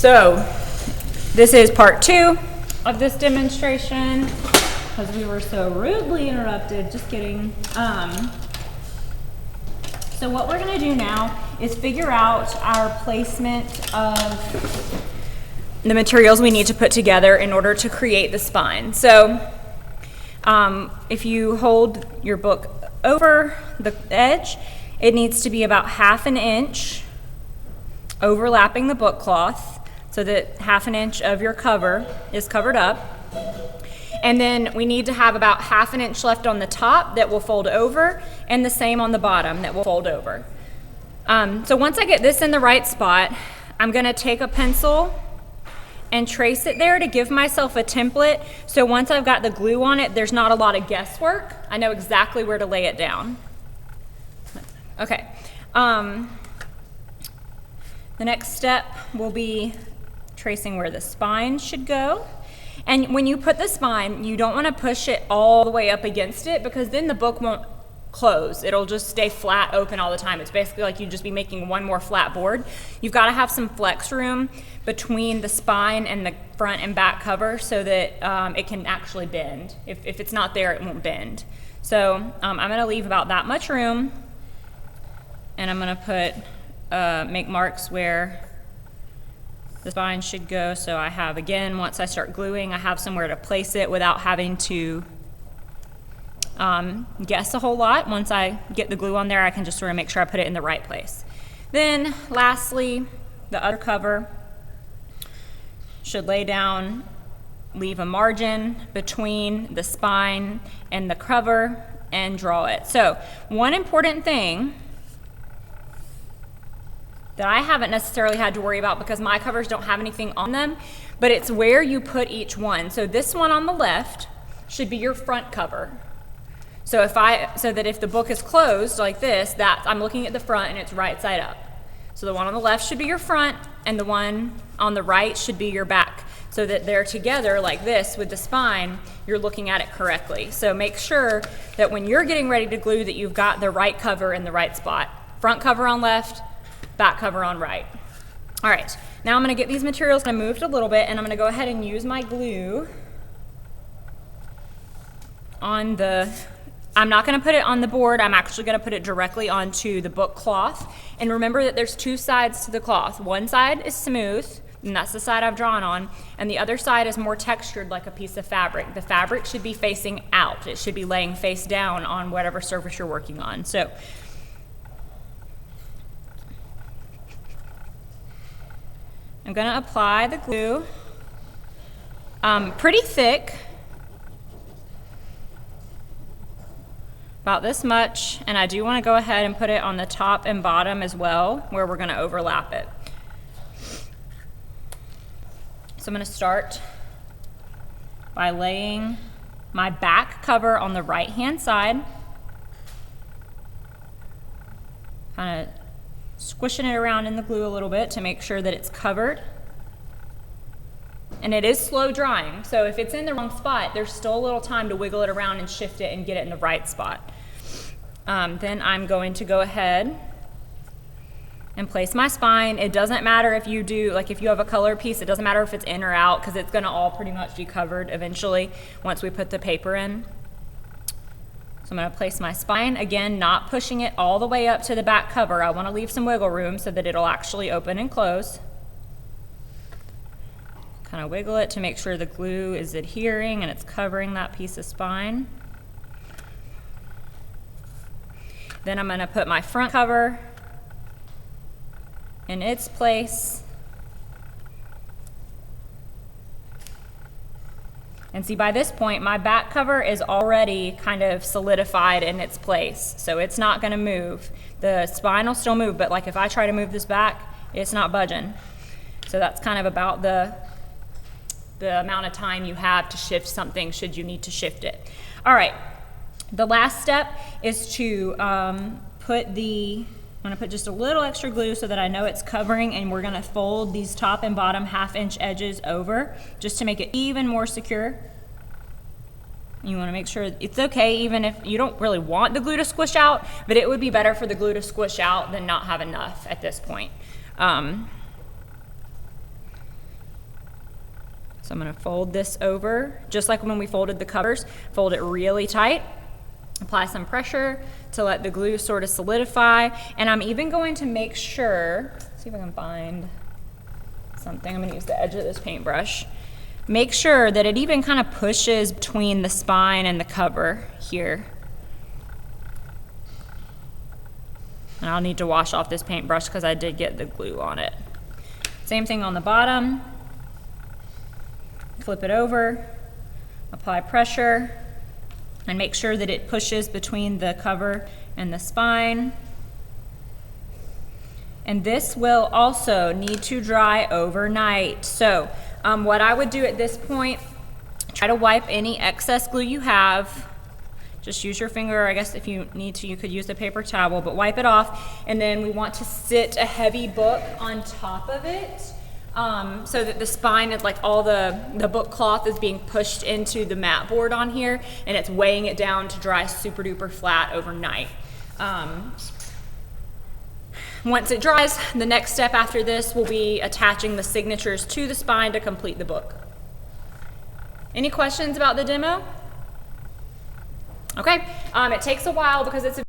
So this is part 2 of this demonstration because we were so rudely interrupted. Just kidding. So what we're going to do now is figure out our placement of the materials we need to put together in order to create the spine. So if you hold your book over the edge, it needs to be about 1/2 inch overlapping the book cloth so that 1/2 inch of your cover is covered up. And then we need to have about 1/2 inch left on the top that will fold over, and the same on the bottom that will fold over. So once I get this in the right spot, I'm going to take a pencil and trace it there to give myself a template. So once I've got the glue on it, there's not a lot of guesswork. I know exactly where to lay it down. Okay. The next step will be tracing where the spine should go. And when you put the spine, you don't want to push it all the way up against it because then the book won't close. It'll just stay flat open all the time. It's basically like you'd just be making one more flat board. You've got to have some flex room between the spine and the front and back cover so that it can actually bend. If it's not there, it won't bend. So I'm going to leave about that much room, and I'm going to put make marks where the spine should go. So I have, again, once I start gluing, I have somewhere to place it without having to guess a whole lot. Once I get the glue on there, I can just sort of make sure I put it in the right place. Then lastly, the other cover should lay down, leave a margin between the spine and the cover, and draw it. So one important thing that I haven't necessarily had to worry about because my covers don't have anything on them, but it's where you put each one. So this one on the left should be your front cover. So that if the book is closed like this, I'm looking at the front and it's right side up. So the one on the left should be your front, and the one on the right should be your back, so that they're together like this with the spine, you're looking at it correctly. So make sure that when you're getting ready to glue that you've got the right cover in the right spot. Front cover on left, back cover on right. All right, now I'm gonna get these materials kind of moved a little bit, and I'm gonna go ahead and use my glue on I'm not gonna put it on the board, I'm actually gonna put it directly onto the book cloth. And remember that there's 2 sides to the cloth. One side is smooth, and that's the side I've drawn on, and the other side is more textured like a piece of fabric. The fabric should be facing out. It should be laying face down on whatever surface you're working on. So I'm gonna apply the glue pretty thick, about this much, and I do want to go ahead and put it on the top and bottom as well, where we're going to overlap it. So I'm going to start by laying my back cover on the right hand side, kind of squishing it around in the glue a little bit to make sure that it's covered. And it is slow drying, so if it's in the wrong spot, there's still a little time to wiggle it around and shift it and get it in the right spot. Then I'm going to go ahead and place my spine. It doesn't matter if you if you have a color piece, it doesn't matter if it's in or out, because it's gonna all pretty much be covered eventually once we put the paper in. So I'm gonna place my spine, again, not pushing it all the way up to the back cover. I wanna leave some wiggle room so that it'll actually open and close. Kind of wiggle it to make sure the glue is adhering and it's covering that piece of spine. Then I'm going to put my front cover in its place. And see, by this point, my back cover is already kind of solidified in its place, so it's not going to move. The spine will still move, but like if I try to move this back, it's not budging. So that's kind of about the amount of time you have to shift something should you need to shift it. All right, the last step is to I'm gonna put just a little extra glue so that I know it's covering, and we're gonna fold these top and bottom 1/2 inch edges over just to make it even more secure. You wanna make sure it's okay even if you don't really want the glue to squish out, but it would be better for the glue to squish out than not have enough at this point. So I'm going to fold this over, just like when we folded the covers, fold it really tight, apply some pressure to let the glue sort of solidify, and I'm even going to make sure, see if I can find something, I'm going to use the edge of this paintbrush, make sure that it even kind of pushes between the spine and the cover here. And I'll need to wash off this paintbrush because I did get the glue on it. Same thing on the bottom. Flip it over, apply pressure, and make sure that it pushes between the cover and the spine. And this will also need to dry overnight. So what I would do at this point, try to wipe any excess glue you have. Just use your finger, I guess if you need to, you could use a paper towel, but wipe it off. And then we want to sit a heavy book on top of it. So that the spine is like all the book cloth is being pushed into the mat board on here, and it's weighing it down to dry super duper flat overnight. Once it dries, the next step after this will be attaching the signatures to the spine to complete the book. Any questions about the demo? Okay, it takes a while because it's a